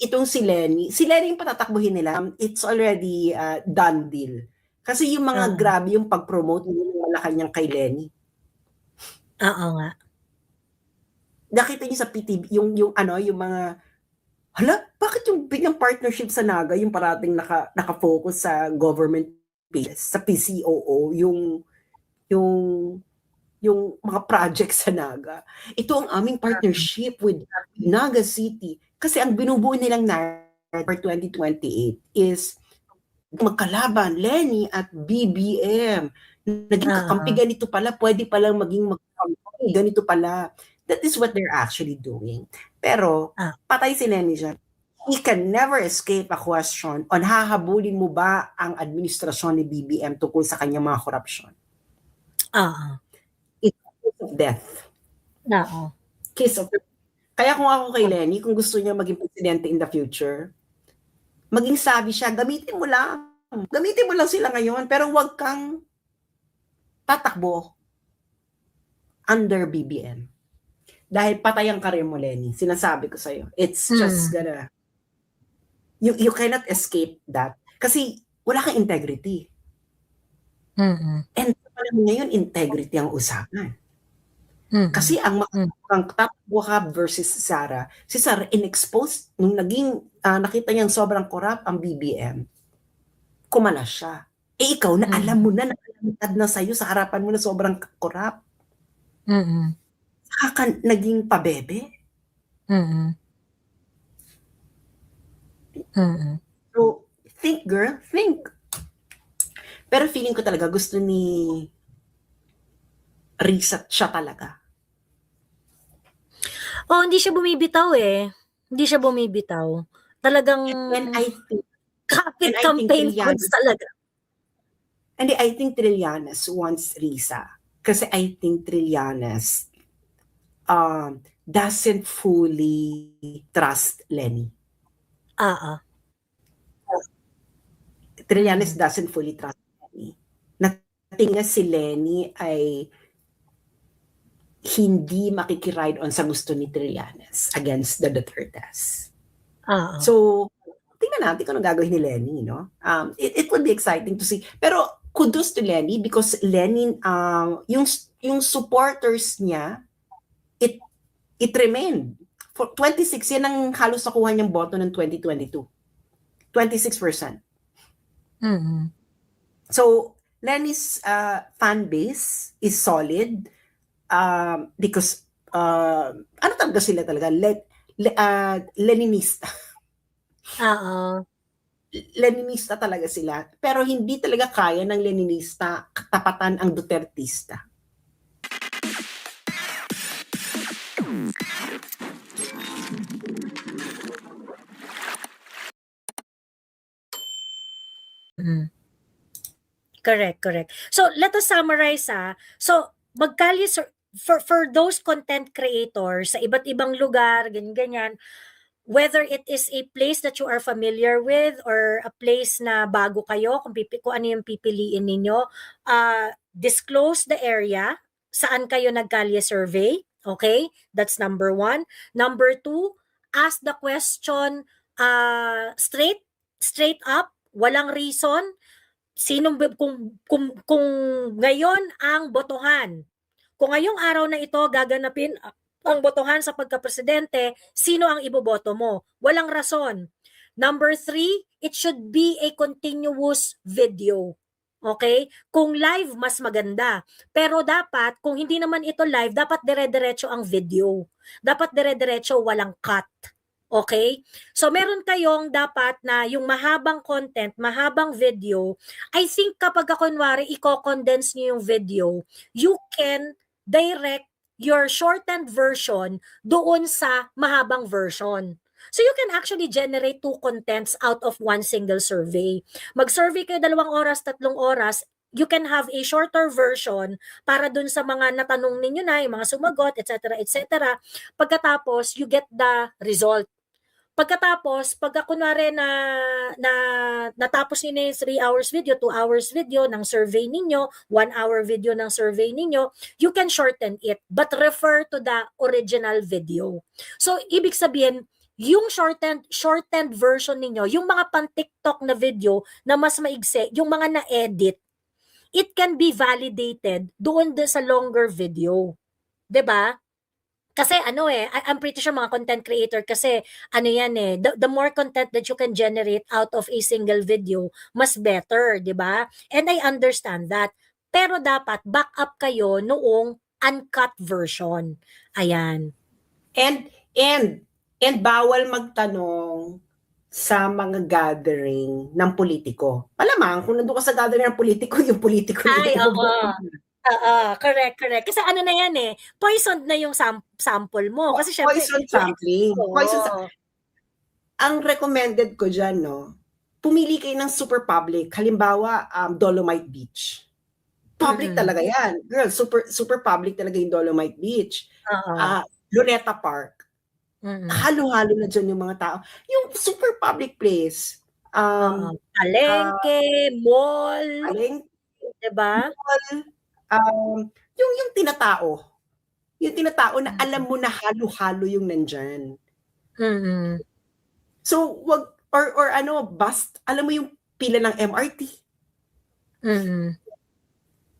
itong si Lenny yung patatakbuhin nila, it's already done deal. Kasi yung mga grabe yung pag-promote ng Malacanang kay Lenny. Oo nga. Nakita niyo sa PTV, yung mga, hala, bakit yung biglang partnership sa Naga, yung parating naka-focus sa government pages, sa PCOO, yung mga projects sa Naga. Ito ang aming partnership with Naga City. Kasi ang binubuo nilang narrative for 2028 is magkalaban, Lenny at BBM. Naging kakampi, ganito pala, pwede palang maging magkakampi, ganito pala. That is what they're actually doing. Pero, patay si Lenny dyan. He can never escape a question on hahabulin mo ba ang administrasyon ni BBM tungkol sa kanyang mga korupsyon. It's a case of death. Case of death. Kaya kung ako kay Lenny, kung gusto niya maging presidente in the future, maging sabi siya, gamitin mo lang. Gamitin mo lang sila ngayon, pero huwag kang tatakbo under BBM. Dahil patay ang karir mo, Lenny. Sinasabi ko sa'yo. It's just gonna... You cannot escape that. Kasi wala kang integrity. And ngayon, integrity ang usapan. Kasi ang tatakbo ka versus Sara, si Sara in-expose, nung naging nakita niyang sobrang corrupt ang BBM, kumalas siya. Ikaw na alam mo na, nakalimtad na sa'yo sa harapan mo na sobrang corrupt. Saka ka naging pabebe. So, think girl, think. Pero feeling ko talaga gusto ni Risa siya talaga. Hindi siya bumibitaw eh. Hindi siya bumibitaw. Talagang And I think kapit campaign codes talaga. And I think Trillanes wants Risa. Kasi I think Trillanes doesn't fully trust Lenny. Trillanes doesn't fully trust Lenny. Natingin si Lenny ay hindi makikiride on sa gusto ni Trillanes against the Dutertes. So, tingnan natin kung anong gagawin ni Lenny, no? It would be exciting to see. Pero kudos to Lenny because Lenny, yung supporters niya, it remained. For 26, yan ang halos nakuha niyang boto ng 2022. 26%. So, Lenny's fan base is solid because ano talaga sila talaga? Leninista. Leninista talaga sila. Pero hindi talaga kaya ng Leninista katapatan ang Dutertista. Correct. So, let us summarize So, for those content creators sa iba't ibang lugar, ganyan, whether it is a place that you are familiar with or a place na bago kayo, kung ano yung pipiliin ninyo, disclose the area, saan kayo nagkalye survey, okay? That's number 1. Number 2, ask the question straight up, walang reason, kung ngayon ang botohan, kung ngayong araw na ito gaganapin ang botohan sa pagka-presidente, sino ang iboboto mo? Walang rason. Number 3, it should be a continuous video. Okay? Kung live, mas maganda. Pero dapat, kung hindi naman ito live, dapat dire-diretso ang video. Dapat dire-diretso, walang cut. Okay? So, meron kayong dapat na yung mahabang content, mahabang video. I think kapag kunwari, i-condense nyo yung video, you can direct your shortened version doon sa mahabang version. So, you can actually generate 2 contents out of 1 single survey. Mag-survey kayo 2 oras, 3 oras, you can have a shorter version para dun sa mga natanong ninyo na, yung mga sumagot, etc. Pagkatapos, you get the result. Pagkatapos, pagka kunwari natapos niyo na yung 3 hours video, 2 hours video ng survey ninyo, 1 hour video ng survey ninyo, you can shorten it but refer to the original video. So, ibig sabihin, yung shortened version ninyo, yung mga pan-TikTok na video na mas maigsi, yung mga na-edit, it can be validated doon sa longer video. 'Di ba? Kasi I'm pretty sure mga content creator kasi yan the more content that you can generate out of a single video, mas better, 'di ba? And I understand that. Pero dapat back up kayo noong uncut version. Ayan. And bawal magtanong sa mga gathering ng politiko. Malamang, kung nandun ka sa gathering ng politiko, yung politiko Ay, na oo, correct. Kasi na yan poisoned na yung sample mo. Kasi syempre, poison sampling. Ang recommended ko dyan, pumili kayo ng super public. Halimbawa, Dolomite Beach. Public talaga yan. Girl, super public talaga yung Dolomite Beach. Luneta Park. Halo-halo na dyan yung mga tao. Yung super public place. Palengke, mall. Diba? Yung tinatao. Yung tinatao na alam mo na halo-halo yung nandyan. So, wag, or bus, alam mo yung pila ng MRT.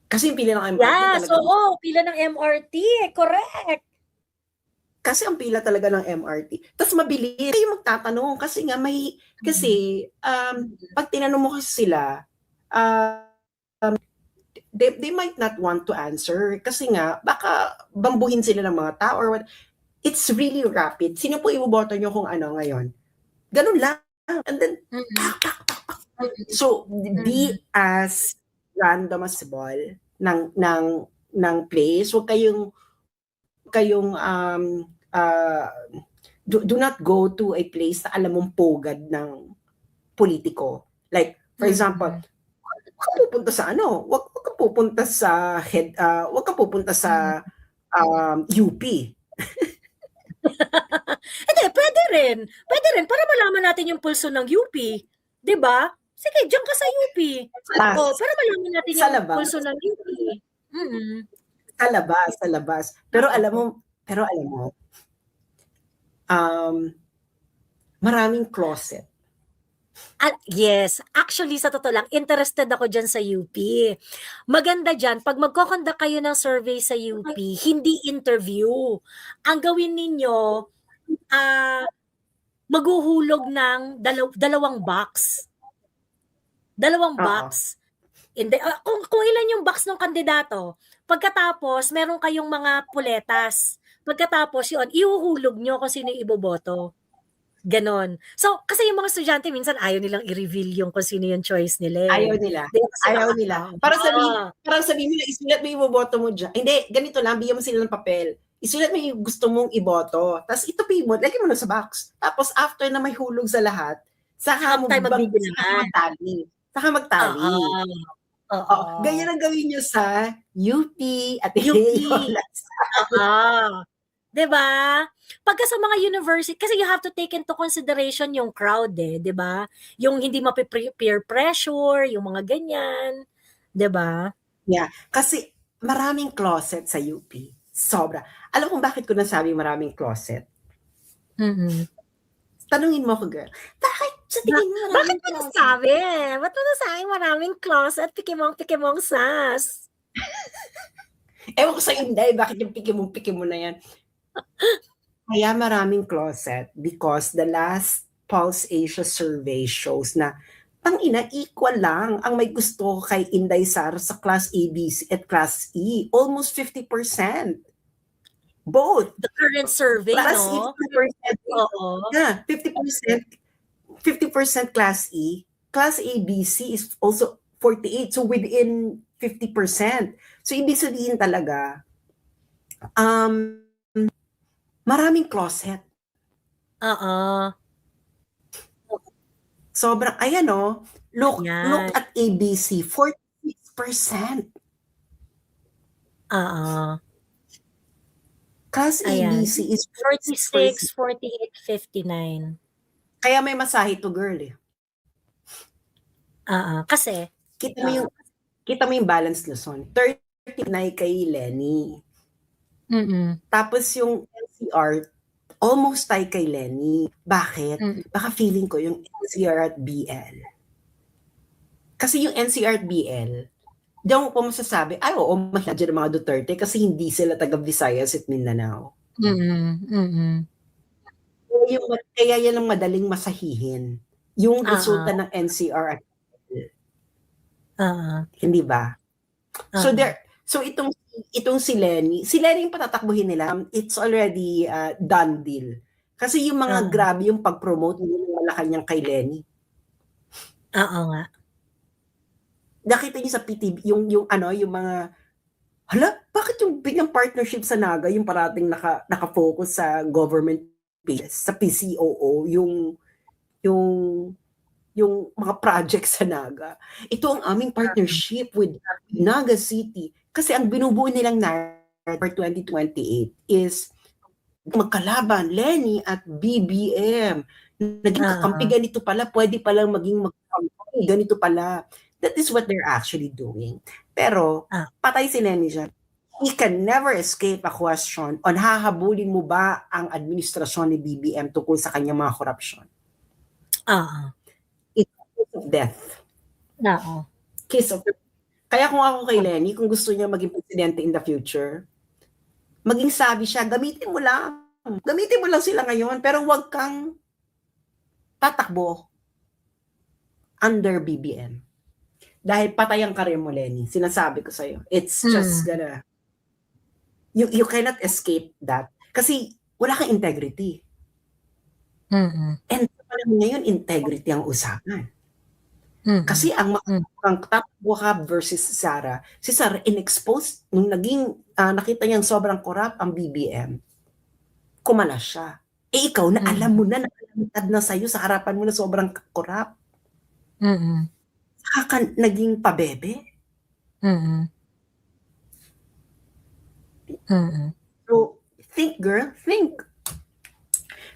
Kasi yung pila ng MRT yes, oo, pila ng MRT, correct. Kasi ang pila talaga ng MRT. Tapos mabilis. Kayo magtatanong kasi nga pag tinanong mo kasi sila, they might not want to answer kasi nga baka bambuhin sila ng mga tao or what. It's really rapid. Sino po iboboto nyo kung ano ngayon? Ganun lang. And then, So, be as random as possible ng place. Huwag kayong do not go to a place na alam mong pogad ng politiko. Like, for example, huwag ka pupunta sa huwag ka pupunta sa huwag ka pupunta sa UP. Hindi, pwede rin. Para malaman natin yung pulso ng UP. 'Di ba? Sige, diyan ka sa UP. Para malaman natin yung pulso ng UP. Sa labas. Pero alam mo, maraming closet. Yes, actually sa totoo lang, interested ako dyan sa UP. Maganda dyan, pag magkoconduct kayo ng survey sa UP, hindi interview. Ang gawin ninyo, maghuhulog ng dalawang box. Kung ilan yung box ng kandidato, pagkatapos, meron kayong mga puletas. Pagkatapos yun, ihuhulog nyo kung sino yung iboboto. Ganon. So, kasi yung mga estudyante, minsan ayaw nilang i-reveal yung kung sino yung choice nila. Ayaw nila. Parang sabihin nila, isulat mo yung iboboto mo dyan. Hindi, ganito lang, bigyan mo sila ng papel. Isulat mo yung gusto mong iboto. Tapos itupin mo, lagyan mo na sa box. Tapos after na may hulog sa lahat, saka magtali. Ganyan ang gawin nyo sa UP at Diba? Pagka sa mga university, kasi you have to take into consideration yung crowd 'di ba? Yung hindi mape-peer pressure, yung mga ganyan, 'di ba? Yeah, kasi maraming closet sa UP. Sobra. Alam mo bakit ko nasabi maraming closet? Tanungin mo ako, girl. Bakit sa tingin mo maraming closet? Ba't mo nasabi maraming closet? Pikimong sas. Ewan ko sa Inday, bakit yung pikimong na yan? Kaya maraming closet because the last Pulse Asia survey shows na equal lang ang may gusto kay Inday Sara sa Class A, B, C at Class E. Almost 50%. Both. The current survey, Class no? 50% Class E. Class A, B, C is also 48. So within 50%. So ibig sabihin talaga, maraming closet. Sobrang, look at ABC, 46%. Class ABC is 46, 48, 59. Kaya may masahe to, girl eh. Kasi? Kita mo yung balance, Luzon. 39 kay Lenny. Tapos yung NCR, almost tie kay Lenny. Bakit? Mm. Baka feeling ko yung NCR at BL. Kasi yung NCR at BL, di ako po masasabi, ay oo, mahina dyan ang mga Duterte kasi hindi sila taga Visayas at Mindanao. Kaya yan ang madaling masahihin. Yung resulta ng NCR at BL. Hindi ba? So itong si Lenny yung patatakbuhin nila, it's already done deal. Kasi yung mga grabe yung pag-promote ng Malacanang kay Lenny. Oo nga. Nakita niyo sa PTV yung mga bakit yung biglang partnership sa Naga yung parating naka-focus sa government pages, sa PCOO, yung mga projects sa Naga. Ito ang aming partnership with Naga City. Kasi ang binubuo nilang narrative for 2028 is magkalaban, Lenny at BBM. Naging kakampi, ganito pala, pwede palang maging magkakampi, ganito pala. That is what they're actually doing. Pero, patay si Lenny dyan. He can never escape a question on hahabulin mo ba ang administrasyon ni BBM tungkol sa kanyang mga korupsyon. It's a kiss of death. Kiss of death. Kaya kung ako kay Lenny, kung gusto niya maging presidente in the future, maging sabi siya, gamitin mo lang. Gamitin mo lang sila ngayon, pero huwag kang tatakbo under BBM. Dahil patay ang karir mo, Lenny. Sinasabi ko sa'yo. It's just gonna... You cannot escape that. Kasi wala kang integrity. And ngayon, integrity ang usapan. Kasi ang tatakbo ka versus Sara, si Sara in-expose, nung nakita niyang sobrang corrupt ang BBM, kumalas siya. Ikaw na alam mo na, nakalimtad na sa'yo sa harapan mo na sobrang corrupt. Saka ka naging pabebe. So, think girl, think.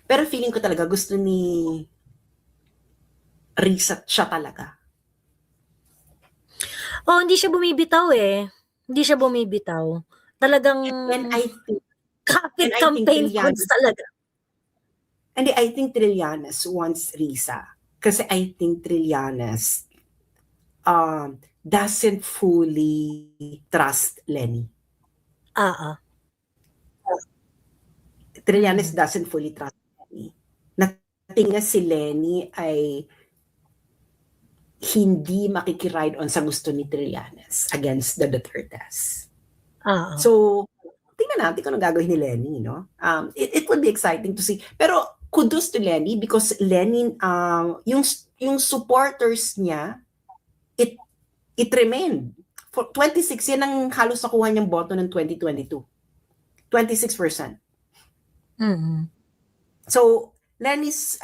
Pero feeling ko talaga gusto ni Risa siya talaga. Hindi siya bumibitaw eh. Hindi siya bumibitaw. Talagang And I think kapit campaign funds talaga. And I think Trillanes wants Risa. Kasi I think Trillanes doesn't fully trust Lenny. Trillanes doesn't fully trust Lenny. Natingin si Lenny ay hindi makikiride on sa gusto ni Trillanes against the Dutertes. So, tingnan natin kung anong gagawin ni Lenny, no? It would be exciting to see. Pero kudos to Lenny because Lenny, yung supporters niya, it remained. For 26, yan ang halos nakuha niyang boto ng 2022. 26%. So, Lenny's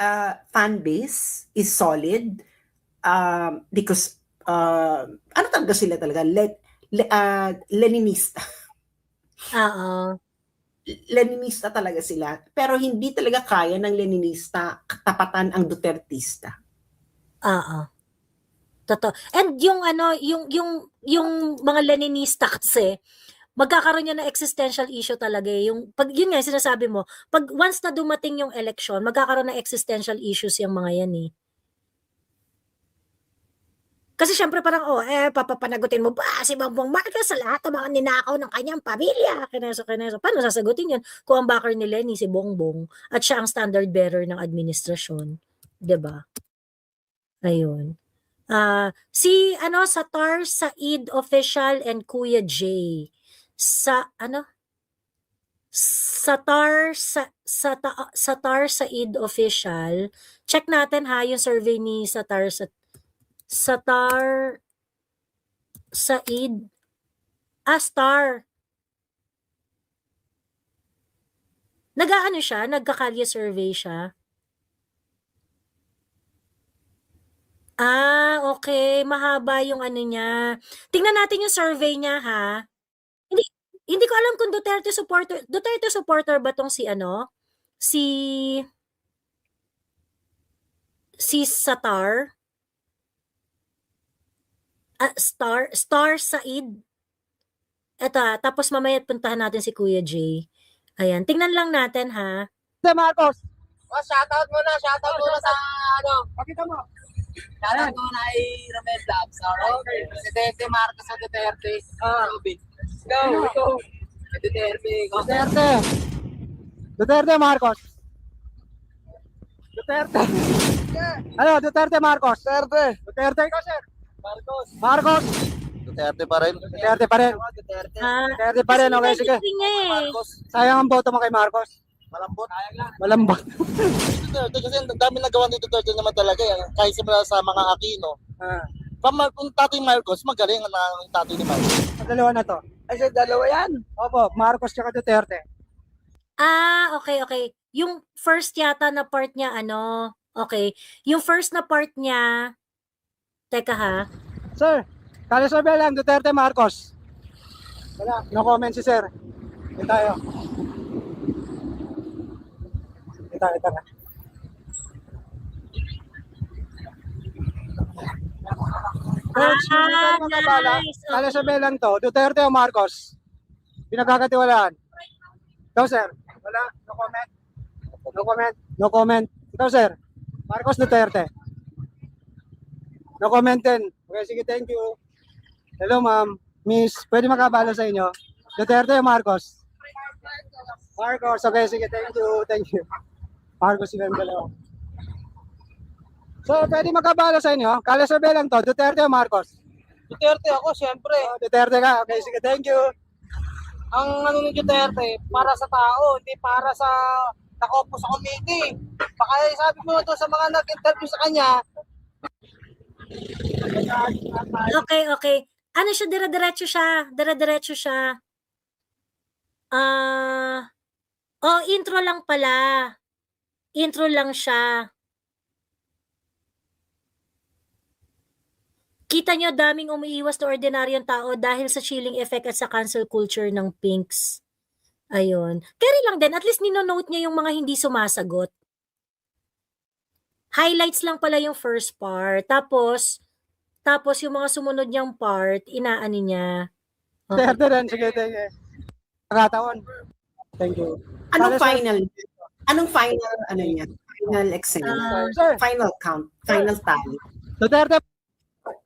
fan base is solid because ano talaga sila talaga? Leninista. Leninista talaga sila. Pero hindi talaga kaya ng Leninista katapatan ang Dutertista. Totoo. And yung mga Leninista kasi magkakaroon yan ng existential issue talaga eh. Yun nga sinasabi mo, pag once na dumating yung election, magkakaroon ng existential issues yung mga yan eh. Kasi syempre parang, papapanagutin mo ba si Bongbong Marcos sa lahat ng mga ninakaw ng kanyang pamilya? Kineso. Paano sasagutin yun? Kung ang backer ni Lenny si Bongbong at siya ang standard bearer ng administrasyon. Diba? Ayun. Satar Said Official and Kuya J. Satar Said Official. Check natin ha yung survey ni Satar Said. Star. Nag-aano siya? Nagkakalye survey siya? Okay. Mahaba yung ano niya. Tingnan natin yung survey niya, ha? Hindi ko alam kung Duterte supporter ba tong si Satar? Star Said. Eto, tapos mamaya puntahan natin si Kuya J. Ayan, tingnan lang natin ha. Marcos. Shoutout muna sa ano. Pakita mo. Shoutout muna kay Romel Labs. Alright. Presidente Marcos sa Duterte. Go. Duterte. Duterte Marcos. Duterte. Ano, Duterte Marcos. Duterte ikaw, sir. Marcos. Duterte pa rin. Duterte pa rin. Ah, Duterte pa rin, okay, sige. presidente niya eh. Sayang ang boto mo kay Marcos. Malambot. Malambot. Duterte kasi ang dami nagawa ni Duterte naman talaga yan. Kahit sa mga Aquino. Kung tatay Marcos, magaling ang tatay ni Marcos. Ang dalawa na to. Ay, sa dalawa yan. Opo, Marcos tsaka Duterte. Okay. Yung first yata na part niya, ano, okay. Yung first na part niya, teka ha, Sir, kalisabi lang, Duterte Marcos. Wala, no comment si sir. Ito tayo. Ito na. nice. Okay. Kalisabi lang to, Duterte o Marcos? Pinagkakatiwalaan. Ikaw, sir. Wala, no comment. No comment. Ikaw, sir. Marcos, Duterte. No comment din. Okay, sige, thank you. Hello, ma'am. Miss, pwede makabalo sa inyo? Duterte o Marcos? Marcos, okay, sige, thank you. Marcos, sila yung dalawa. So, pwede makabalo sa inyo? Kalasabi lang to, Duterte o Marcos? Duterte ako, syempre. Oh, Duterte ka, okay, sige, thank you. Ang ano ni Duterte, para sa tao, hindi para sa nakaupo sa committee. Baka sabi mo to sa mga nag-interview sa kanya, Okay. Ano siya, dire-diretso siya. Intro lang pala. Intro lang siya. Kita nyo, daming umiiwas na ordinaryong tao dahil sa chilling effect at sa cancel culture ng Pinks. Ayun. Carry lang din, at least ninonote niya yung mga hindi sumasagot. Highlights lang pala yung first part. Tapos yung mga sumunod niyang part, inaano niya. Okay. Duterte rin, sige, thank you. Nakataon. Thank you. Anong Kalasabi- final, ano niya? Final Excel. Sir, Final count. Final tally. Duterte,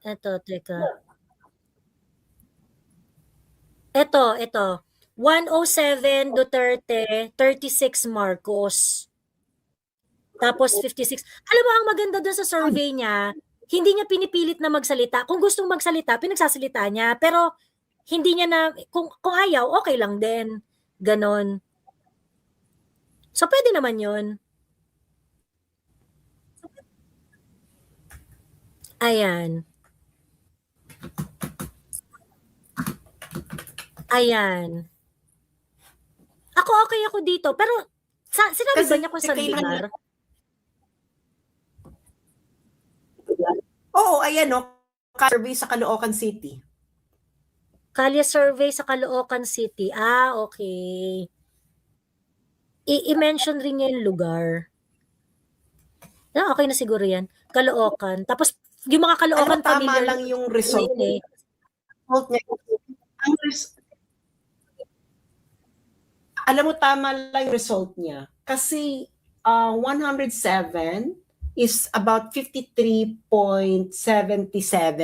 Eto, teka. Ito. 107 Duterte, 36 Marcos. Tapos 56. Alam mo, ang maganda dun sa survey niya, hindi niya pinipilit na magsalita. Kung gustong magsalita, pinagsasalita niya. Pero hindi niya na, kung ayaw, okay lang din. Ganon. So, pwede naman yun. Ayan. Okay ako dito. Pero, sinabi ba niya kung saan lugar? Oo, ayan o. Survey sa Caloocan City. Kalye survey sa Caloocan City. Okay. I-mention rin niya yung lugar. Okay na siguro yan. Caloocan. Tapos, yung mga Caloocan Tama familiar. lang yung result. Result niya. Alam mo, tama lang yung result niya. Kasi 107 is about 53.77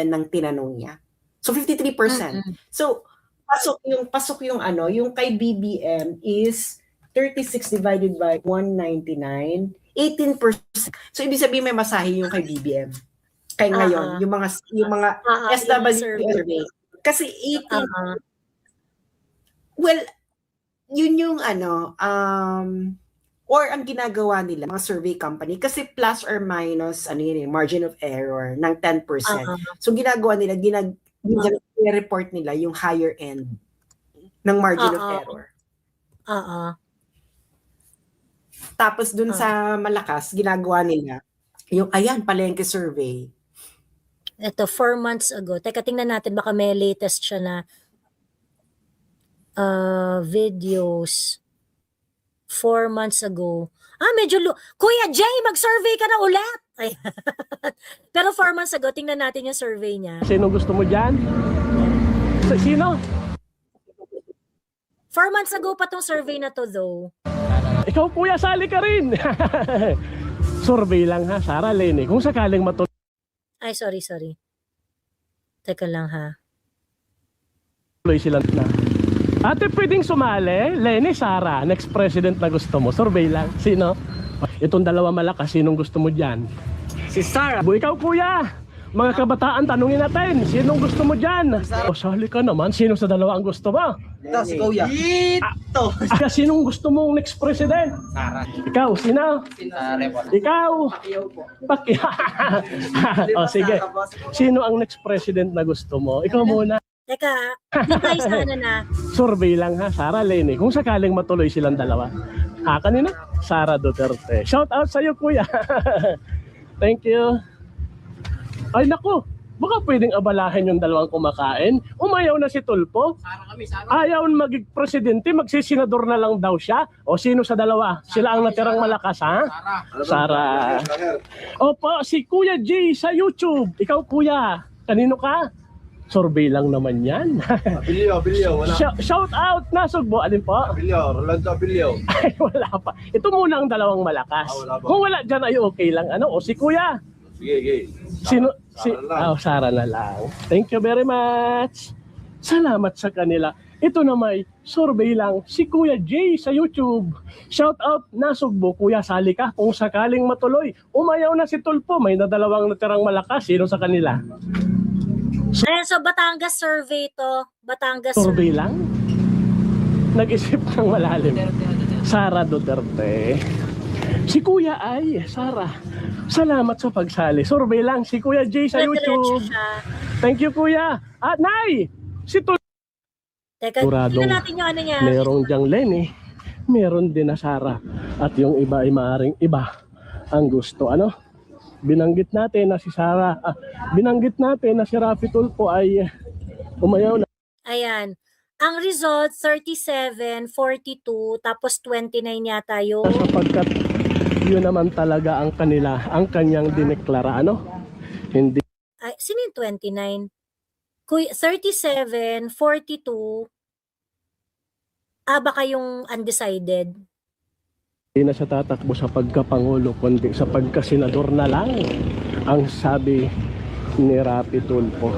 ng tinanong niya. So 53%. So pasok yung yung kay BBM is 36 divided by 199, 18%. So ibig sabihin may masahe yung kay BBM. Kay ngayon, yung mga SW survey. Kasi 18. Well, yun yung or ang ginagawa nila, mga survey company, kasi plus or minus, margin of error ng 10%. So, ginagawa nila, report nila yung higher end ng margin of error. Tapos, dun sa malakas, ginagawa nila, yung, palengke survey. Ito, 4 months ago. Teka, tingnan natin, baka may latest siya na videos. 4 months ago. Medyo Kuya Jay, mag-survey ka na ulit. Pero 4 months ago, tingnan natin yung survey niya. sino gusto mo dyan? Sino? 4 months ago pa tong survey na to though. Ikaw kuya, sali ka rin. Survey lang ha, Sara, Lenny. Kung sakaling matuloy Ay, sorry. Teka lang ha. sila na. Ate, pwedeng sumali? Lenny, Sara, next president na gusto mo. Survey lang. Sino? Itong dalawa malakas, sinong gusto mo dyan? Si Sarah. Ikaw kuya, mga kabataan, tanungin natin, sinong gusto mo dyan? O sali ka naman, sino sa dalawa ang gusto mo? Ito, si Kuya. Ito. Sinong gusto mong next president? Sarah. Ikaw, sino? Ikaw. Pacquiao. O sige, sino ang next president na gusto mo? Ikaw muna. Teka, di tayo sana na. Survey lang ha, Sara, Lenny. Kung sakaling matuloy silang dalawa. Kanina, Sara Duterte. Shout out sa'yo kuya. Thank you. Ay nako, baka pwedeng abalahin yung dalawang kumakain. Umayaw na si Tulfo. Ayaw maging presidente, magsisenador na lang daw siya. O sino sa dalawa? Sila ang natirang malakas ha? Sara. Opo, si Kuya G sa YouTube. Ikaw kuya, kanino ka? Survey lang naman yan. Abilio, wala. Shout out, nasugbo. Alin po? Abilio, Rolando Abilio. Ay, wala pa. Ito muna ang dalawang malakas. Wala pa. Kung wala dyan ay okay lang. Ano? O si kuya. Sige. Sino? Sara na lang. Sara na lang. Thank you very much. Salamat sa kanila. Ito na may survey lang. Si Kuya J sa YouTube. Shout out, nasugbo. Kuya, sali ka. Kung sakaling matuloy. Umayaw na si Tulfo. May nadalawang natirang malakas. Sino sa kanila? Ayan, so Batangas survey to. Batangas Survey lang? Nag-isip ng malalim. Sara Duterte. Si Kuya ay, Sara, salamat sa pagsali. Survey lang, si Kuya J sa Diretso YouTube. siya. Thank you Kuya. At Nay, si Teka, Turadong tingnan natin yung ano niya. merong diyang Lenny, meron din na Sara. At yung iba ay maaaring iba ang gusto. Ano? Binanggit natin na si Sara, binanggit natin na si Rafi Tulfo ay umayaw na. Ayan. Ang result, 37, 42, tapos 29 yata yung... Sapagkat yun naman talaga ang kanila, ang kanyang dineklara. Ano? Hindi Ay, sino yung 29? 37, 42, baka yung undecided. na siya tatakbo sa pagkapangulo, kundi sa pagkasenador na lang, ang sabi ni Rafi Tulfo.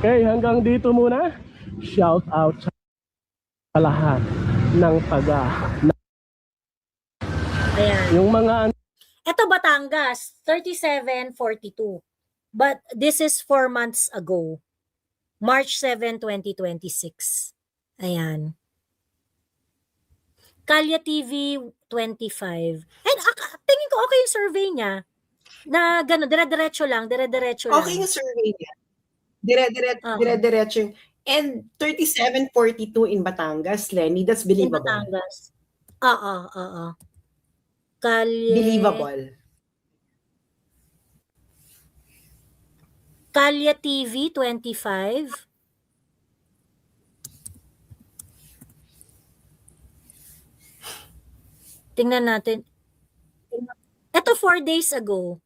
Okay, hanggang dito muna. Shout out sa lahat ng Ayan. yung mga Ito Batangas, 37, 42. But this is 4 months ago. March 7, 2026. Ayan. Kalya TV 25. And tingin ko okay yung survey niya. Na gano'n, dire-diretso lang. Okay yung survey niya. Ah. Dire-diretso. And 3742 in Batangas, Lenny, that's In believable. Batangas. Oo. Kalye... Believable. Kalya TV 25. Tingnan natin. Ito 4 days ago.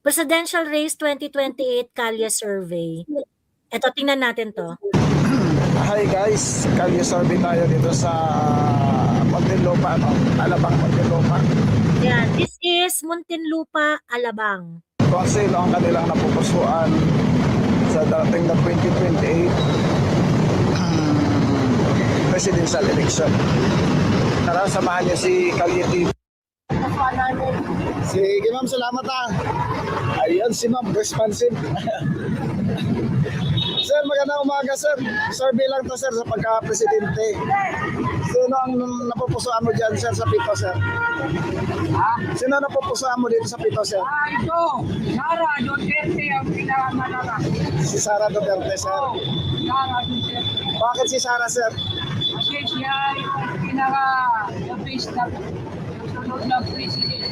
Presidential Race 2028 Kalya Survey. Ito, tingnan natin to. Hi guys, Kalye survey tayo dito sa Muntinlupa, Alabang Muntinlupa. Yan. This is Muntinlupa, Alabang. Kung sino ang kanilang napupusuan sa dating na 2028 presidential election. Tara, samahan niyo si Kalye TV. Sige ma'am, salamat ha. Ayun si ma'am, responsive. Sir, magandang umaga sir. Survey lang to sir sa pagka-presidente. Sino ang napupusuan mo dyan sir sa pito sir? Sino napupusuan mo dito sa pito sir? Ito, Sara Duterte ang pinakamalala. Si Sara Duterte sir. Sara Duterte. Bakit si Sara sir? Kasi siya ay the face na sunod na president.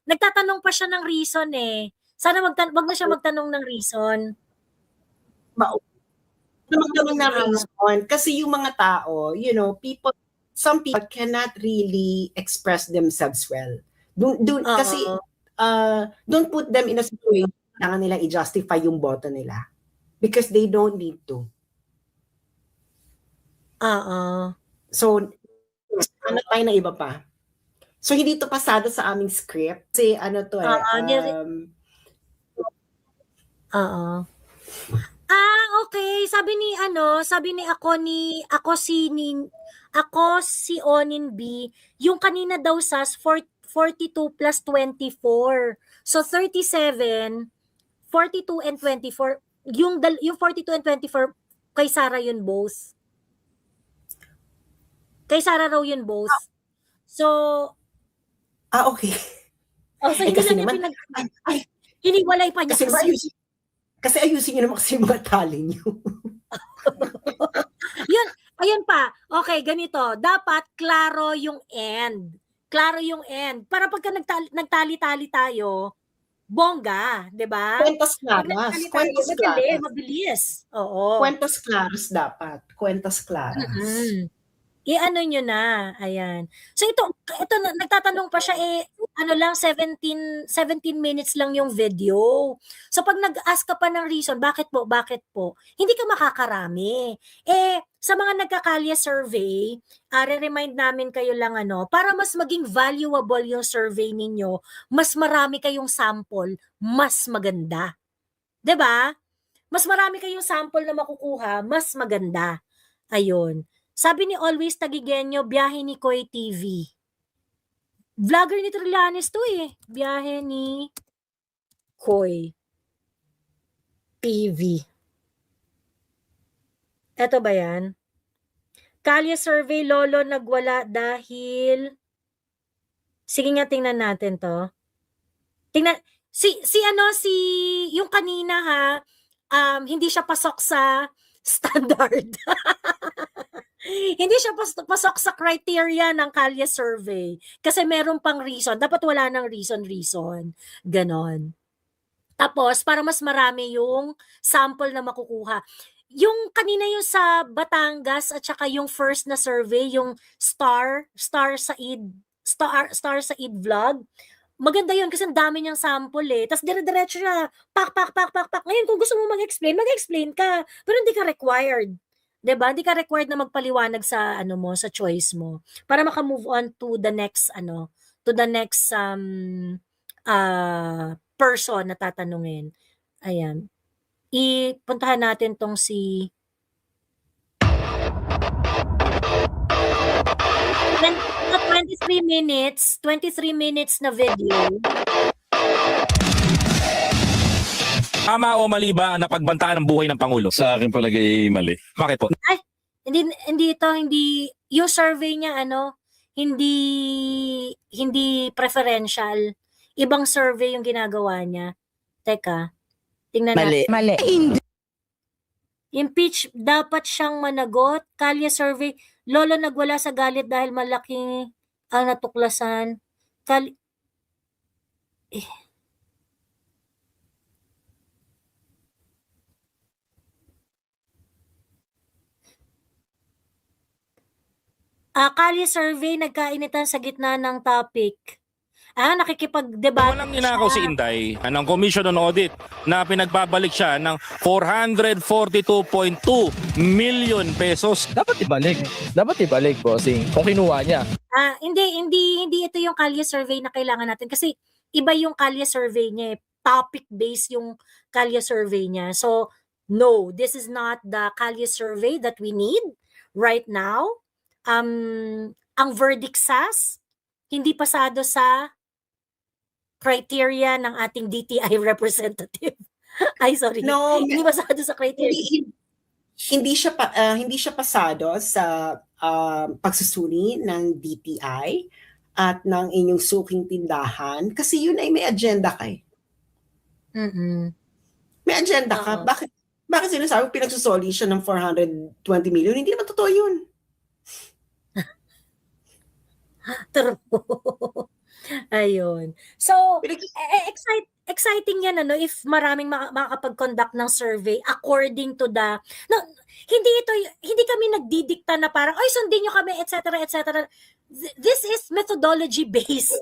Nagtatanong pa siya ng reason eh. Sana wag na siya magtanong ng reason. Magtanong na reason. Kasi yung mga tao, some people cannot really express themselves well. Kasi, don't put them in a situation na nila i-justify yung boto nila. Because they don't need to. Oo. So, Ano tayo ng iba pa? So, hindi to pasado sa aming script. Kasi ano to Oo. Okay. Sabi ni ako si Onin B, yung kanina daw sas 42 plus 24. So 37, 42 and 24. Yung 42 and 24 kay Sarah yun both. Kay Sarah raw yun both. So okay. so Eh, hindi kasi lang naman, niya hiniwalay pa niya. kasi ayusin nyo naman kasi yung mga tali nyo. Yun, ayun pa. Okay, ganito. Dapat klaro yung end. Klaro yung end. Para pagka nagtali-tali tayo, bongga, 'di ba? Kwentos Pag claras. nagtali tayo, Kwentos madali, claras. mabilis. Oo. Kwentos claras dapat. Kwentos claras. I-ano nyo na. Ayan. So ito nagtatanong pa siya ano lang 17 minutes lang yung video. So pag nag-ask ka pa ng reason, bakit po? Hindi ka makakarami. Sa mga nagkakalya survey, re-remind namin kayo lang para mas maging valuable yung survey ninyo, mas marami kayong sample, mas maganda. 'Di ba? Mas marami kayong sample na makukuha, mas maganda. Ayun. Sabi ni Always Tagigenyo, biyahe ni Koy TV. Vlogger ni Trillanes to Biyahe ni Koy TV. Eto ba yan? Kalye survey, Lolo nagwala dahil... Sige nga, tingnan natin to. Tingnan... Yung kanina hindi siya pasok sa standard. Hindi siya pasok sa criteria ng Kalye survey kasi meron pang reason. Dapat wala nang reason. Ganon. Tapos, para mas marami yung sample na makukuha. Yung kanina yung sa Batangas at saka yung first na survey, yung Star Said vlog, maganda yun kasi ang dami niyang sample Tapos dire-diretso siya, pak. Ngayon, kung gusto mo mag-explain ka. Pero hindi ka required. 'Di ba? Hindi ka required na magpaliwanag sa sa choice mo para maka-move on to the next person na tatanungin. Ayan. Ipuntahan natin tong si 23 minutes na video. Tama o mali ba ang napagbantaan ng buhay ng Pangulo? Sa akin palagay mali. Bakit po? Hindi yung survey niya hindi preferential. Ibang survey yung ginagawa niya. Teka, tingnan natin. Mali. Impeach, dapat siyang managot. Kalye survey, Lolo nagwala sa galit dahil malaki ang natuklasan. Kalye survey, nagkainitan sa gitna ng topic. Nakikipag-debate Walang ninakaw si Inday ng Commission on Audit na pinagbabalik siya ng 442.2 million pesos. Dapat ibalik, bossing. Kung kinuha niya. Hindi ito yung Kalye survey na kailangan natin kasi iba yung Kalye survey niya. Topic-based yung Kalye survey niya. So, no, this is not the Kalye survey that we need right now. Ang verdict SAS, hindi pasado sa criteria ng ating DTI representative. Ay, sorry. No, hindi pasado sa criteria. Hindi siya pasado sa pagsusuri ng DTI at ng inyong suking tindahan kasi yun ay may agenda kay. May agenda ka. Bakit sinasabi pinagsusoli siya ng 420 million? Hindi naman totoo yun. Ayun. So, exciting yan if maraming makakapag-conduct ng survey according to the hindi kami nagdidikta na parang sundin niyo kami etc. This is methodology based.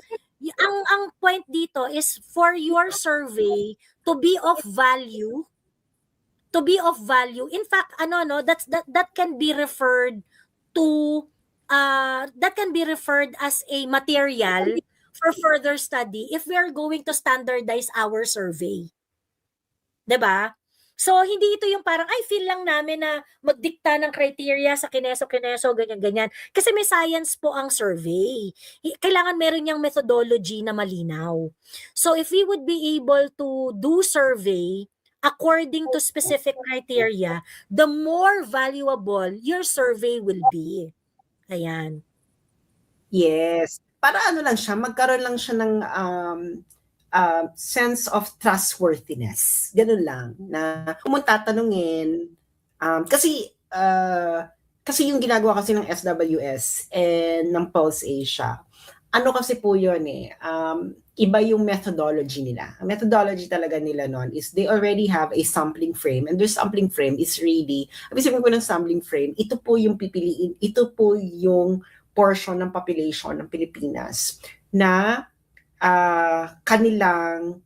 Ang point dito is for your survey to be of value. In fact, that can be referred to that can be referred as a material for further study if we are going to standardize our survey. 'Di ba? So, hindi ito yung parang, ay, feel lang namin na magdikta ng criteria sa kineso-kineso, ganyan-ganyan. Kasi may science po ang survey. Kailangan meron niyang methodology na malinaw. So, if we would be able to do survey according to specific criteria, the more valuable your survey will be. Ayan. Yes. Para ano lang siya, magkaroon lang siya ng sense of trustworthiness. Ganun lang. Na kung mo tatanungin, kasi yung ginagawa kasi ng SWS and ng Pulse Asia, ano kasi po yun iba yung methodology nila. Ang methodology talaga nila nun is they already have a sampling frame, and their sampling frame is really, sabihin ko ng sampling frame, ito po yung pipiliin, ito po yung portion ng population ng Pilipinas na kanilang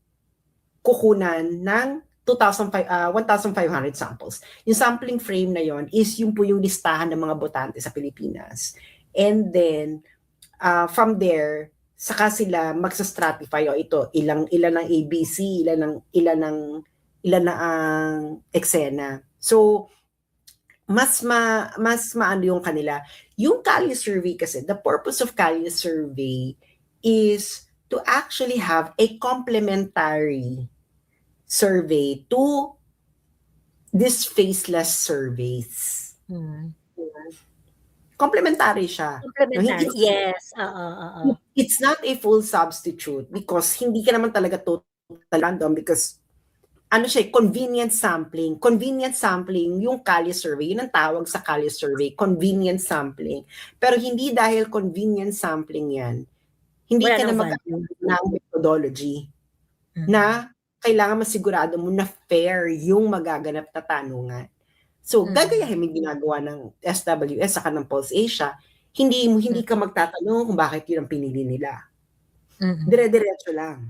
kukunan ng 1,500 samples. Yung sampling frame na yon is yung po yung listahan ng mga botante sa Pilipinas. And then, from there, saka sila magsa-stratify, ito, ilan ng ABC, ilan na ang eksena. So, mas maano yung kanila. Yung Kalye survey kasi, the purpose of Kalye survey is to actually have a complementary survey to these faceless surveys. Complementary siya. Complementary, yes. It's not a full substitute because hindi ka naman talaga total random because convenient sampling. Convenient sampling, yung Kalye survey, yun ang tawag sa Kalye survey, convenient sampling. Pero hindi dahil convenient sampling yan, hindi ka na mag-aaral ng methodology na kailangan masigurado mo na fair yung magaganap na tanungan. So, gagayahin mo yung ginagawa ng SWS saka ng Pulse Asia, hindi ka magtatanong kung bakit yun ang pinili nila. Dire-diretso lang.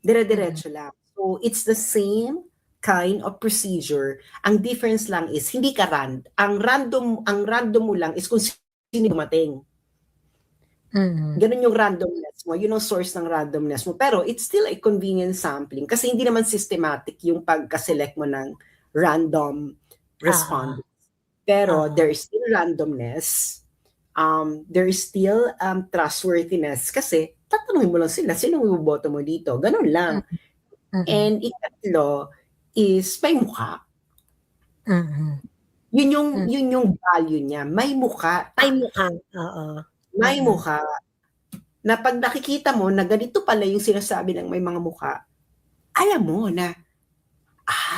Dire-diretso lang. So, it's the same kind of procedure. Ang difference lang is, hindi ka ang random mo lang is kung sino dumating. Ganun yung randomness mo, yun ang source ng randomness mo. Pero it's still a convenient sampling kasi hindi naman systematic yung pagka-select mo ng random respondents. Pero there is still randomness, there is still trustworthiness kasi tatanungin mo lang sila, sino iboboto mo dito? Ganun lang. And ikatlo is may mukha. Yun yung value niya, may mukha. May mukha, May mukha. Na pag nakikita mo na ganito pala yung sinasabi ng may mga mukha, alam mo na,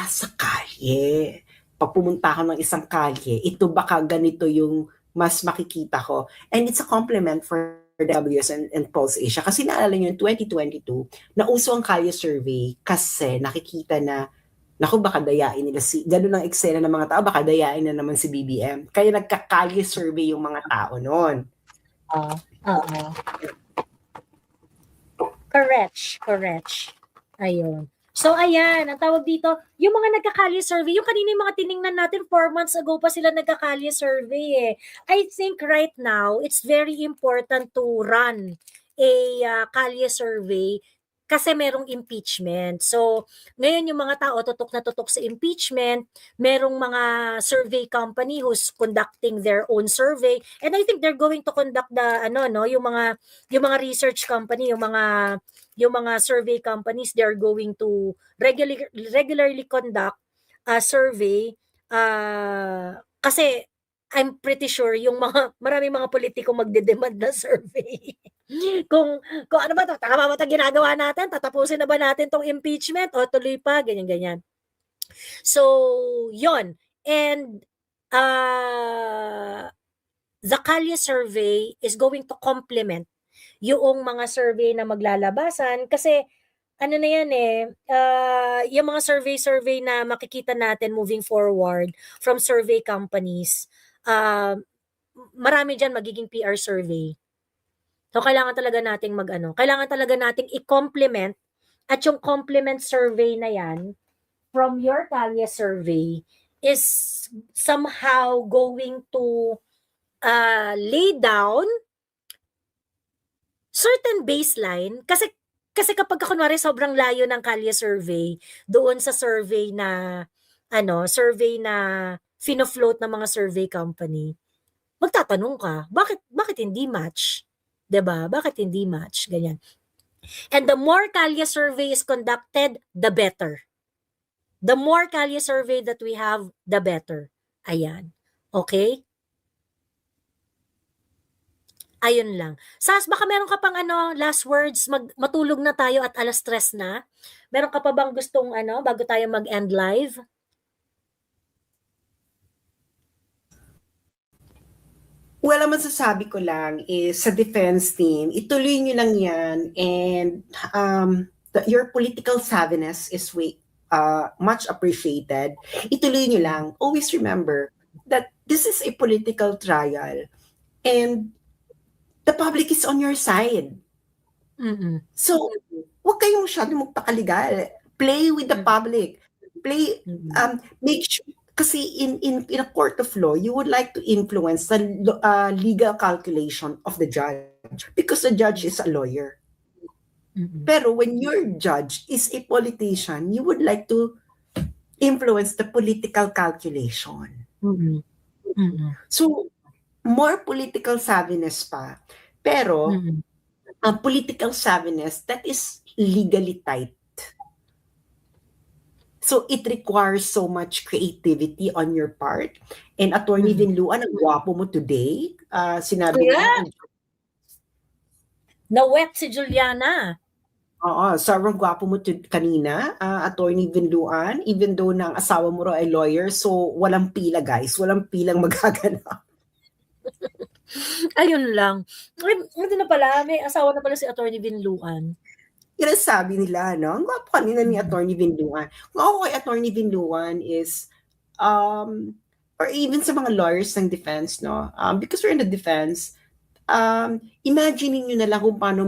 sa kalye. Pag pumunta ako ng isang kalye, ito baka ganito yung mas makikita ko. And it's a compliment for WS and Pulse Asia. Kasi naalala nyo, in 2022, nauso ang Kalye survey kasi nakikita na, naku, baka dayain nila ganun ang eksena ng mga tao, baka dayain na naman si BBM. Kaya nagka-Kalye survey yung mga tao noon. Correct. Ayun. So, ayan, ang tawag dito, yung mga nagka-Kalye survey, yung kanina yung mga tiningnan natin, 4 months ago pa sila nagka-Kalye survey I think right now, it's very important to run a Kalye survey kasi merong impeachment. So, ngayon yung mga tao tutok na tutok sa impeachment, merong mga survey company who's conducting their own survey, and I think they're going to conduct the yung mga research company, yung mga survey companies, they're going to regularly conduct a survey kasi I'm pretty sure yung maraming mga politiko magde-demand na survey. kung ano ba to, tama ba ito ginagawa natin? Tatapusin na ba natin tong impeachment? O tuloy pa, ganyan-ganyan. So, yon. And the Kalye survey is going to complement yung mga survey na maglalabasan kasi ano na yan yung mga survey na makikita natin moving forward from survey companies, marami dyan magiging PR survey. So, kailangan talaga nating kailangan talaga nating i-complement at yung complement survey na yan from your Kalye survey is somehow going to lay down certain baseline kasi kapag kunwari sobrang layo ng kalye survey doon sa survey na fino-float ng mga survey company, magtatanong ka, bakit hindi match? 'Di ba? Bakit hindi match? Ganyan. And the more kalye survey is conducted, the better. The more kalye survey that we have, the better. Ayan. Okay? Ayun lang. Sas, baka meron ka pang last words, matulog na tayo at 3:00 na. Meron ka pa bang gustong bago tayo mag-end live? Well, ang masasabi ko lang is sa defense team, ituloy nyo lang yan, and your political savviness is much appreciated. Ituloy nyo lang. Always remember that this is a political trial and the public is on your side. Mm-mm. So, huwag kayong masyadong magpakaligal. Play with the public. Make sure, kasi in a court of law, you would like to influence the legal calculation of the judge because the judge is a lawyer. Pero when your judge is a politician, you would like to influence the political calculation. So, more political savviness pa. Pero, political savviness that is legally tight. So, it requires so much creativity on your part. And Attorney Vinluan, ang gwapo mo today. Sinabi Yeah. mo, Na-wet si Juliana. oo, sobrang gwapo mo kanina, Attorney Vinluan, even though na ang asawa mo raw ay lawyer, so walang pila guys, walang pilang magaganap. Ayun lang. Hindi na pala, may asawa na pala si Attorney Vinluan. Yan ang sabi nila, no? Ang gwapo kanina ni Attorney Vinluan. Kung ako kay Attorney Vinluan is, or even sa mga lawyers ng defense, no? Because we're in the defense, imagine nyo na lang kung paano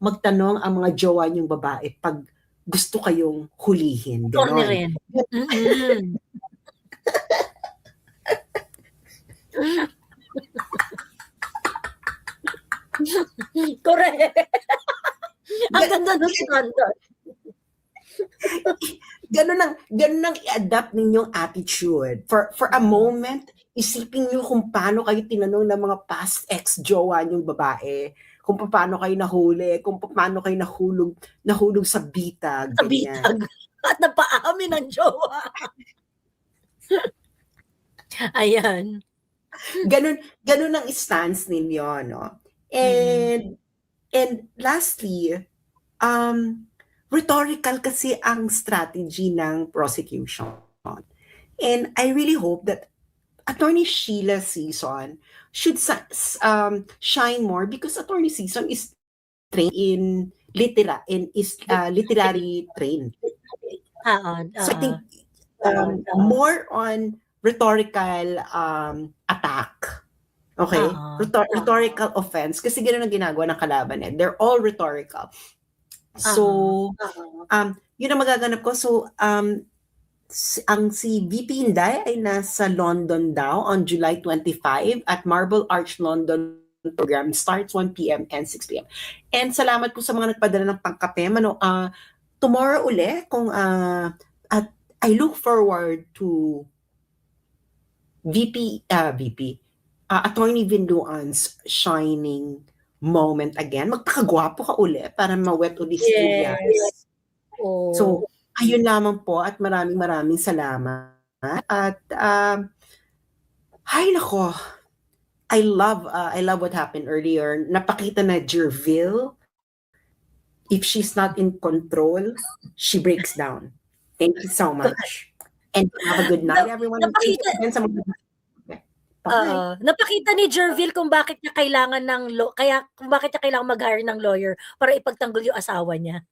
magtanong ang mga jowa niyong babae pag gusto kayong hulihin. Attorney Ganon. rin. Correct. Ang ganda ng standard. Ganun ang i-adapt ninyong attitude. For a moment, isipin niyo kung paano kayo tinanong ng mga past ex-jowa niyong babae, kung paano kayo nahuli, kung paano kayo nahulog sa bitag. Sa ganyan. bitag. At napaamin ng jowa. Ayan. Ganun ang stance ninyo, no? And lastly, rhetorical kasi ang strategy ng prosecution. And I really hope that Attorney Sheila Season should shine more because Attorney Season is trained in literary trained. So I think more on rhetorical attack. Okay? Rhetorical offense. Kasi gano'n ang ginagawa ng kalaban eh. They're all rhetorical. So, yun ang magaganap ko. So, si VP Inday ay nasa London daw on July 25 at Marble Arch London program starts 1 p.m. and 6 p.m. And salamat po sa mga nagpadala ng pangkape. Tomorrow uli, at I look forward to Attorney Vinluan's shining moment again. Magpakagwapo ka uli para ma-wet uli si Juliana. Oh. So, ayun lamang po at maraming salamat. At, ay nako, I love what happened earlier. Napakita na Jerville, if she's not in control, she breaks down. Thank you so much. And have a good night, everyone. Napakita ni Jerville kung bakit niya kailangan mag-hire ng lawyer para ipagtanggol yung asawa niya.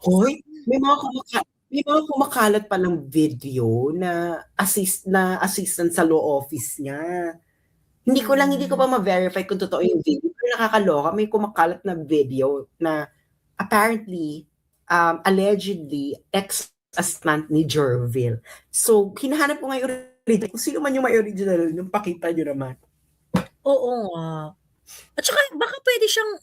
Hoy, may mga kumakalat pa ng video na assistant sa law office niya. Hindi ko pa ma-verify kung totoo yung video. Pero nakakaloka, may kumakalat na video na apparently, allegedly, ex-assistant ni Jerville. So, hinahanap ko ngayon Kung sino man yung may original, yung pakita nyo naman. Oo nga. At saka baka pwede siyang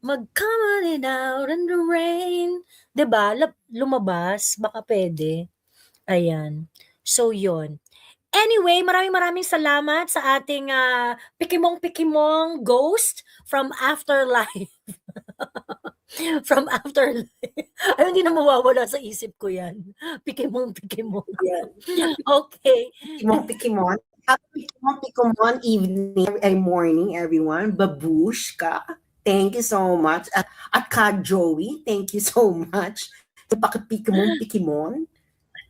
mag-coming out in the rain. 'Di ba? Lumabas, baka pwede. Ayan. So, yon. Anyway, maraming salamat sa ating pikimong ghost from Afterlife. From Afterlife. Ay, hindi na mawawala sa isip ko yan. Pikimong. Yan. Okay. Pikimon. Happy Pikimon evening and morning, everyone. Babushka, thank you so much. At Ka Joey, thank you so much. Pikimon.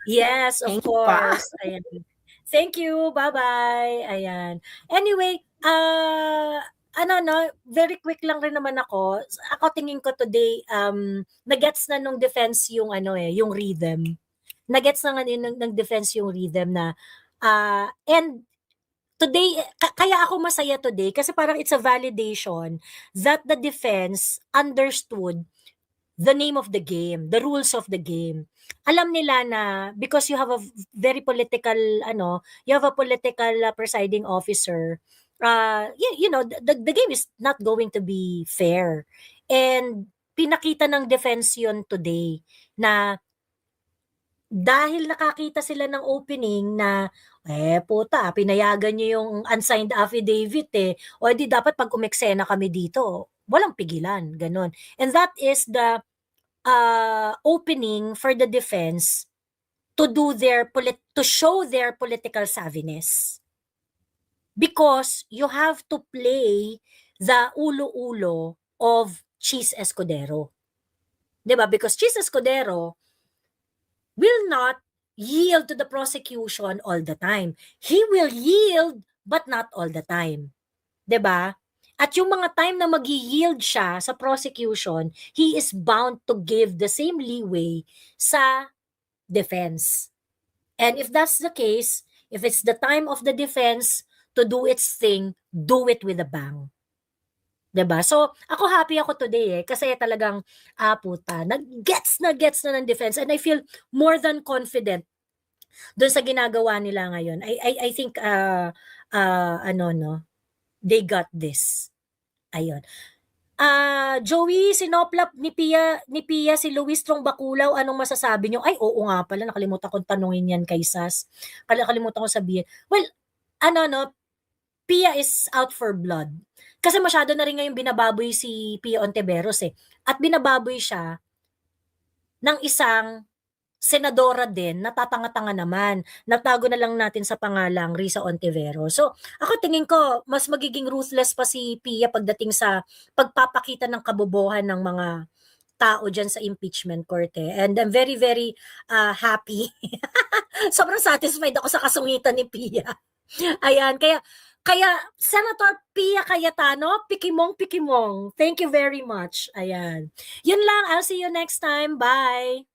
Yes, of Thank you pa. course. Ayan. Thank you. Bye-bye. Ayan. Anyway, very quick lang rin naman ako. Ako tingin ko today, nagets na nung defense yung yung rhythm. Nagets na nga ng defense yung rhythm na and today, kaya ako masaya today kasi parang it's a validation that the defense understood the name of the game, the rules of the game. Alam nila na because you have a very political you have a political presiding officer, the game is not going to be fair. And pinakita ng defense yun today na dahil nakakita sila ng opening na puta, pinayagan niyo yung unsigned affidavit o di dapat pag umeksena kami dito, walang pigilan, ganun. And that is the opening for the defense to do to show their political savviness. Because you have to play the ulo-ulo of Cheese Escudero. 'Di ba? Because Cheese Escudero will not yield to the prosecution all the time. He will yield but not all the time. 'Di ba? At yung mga time na mag-yield siya sa prosecution, he is bound to give the same leeway sa defense. And if that's the case, if it's the time of the defense to do its thing, do it with a bang. 'Di ba? So, ako happy ako today kasi talagang puta, nag-gets na ng defense and I feel more than confident doon sa ginagawa nila ngayon. I think they got this. Ayun. Joey, sinoplap ni Pia si Luis Trong Baculaw, anong masasabi nyo? Ay, oo nga pala, nakalimutan kong tanungin yan kay Sas. Nakalimutan kong sabihin. Well, Pia is out for blood. Kasi masyado na rin ngayon binababoy si Pia Ontiveros At binababoy siya ng isang senadora din, natatanga-tanga naman. Natago na lang natin sa pangalang Risa Ontiveros. So, ako tingin ko, mas magiging ruthless pa si Pia pagdating sa pagpapakita ng kabobohan ng mga tao dyan sa impeachment court And I'm very, very happy. Sobrang satisfied ako sa kasungitan ni Pia. Ayan, kaya Senator Pia Cayetano, pikimong. Thank you very much. Ayan. Yun lang, I'll see you next time. Bye.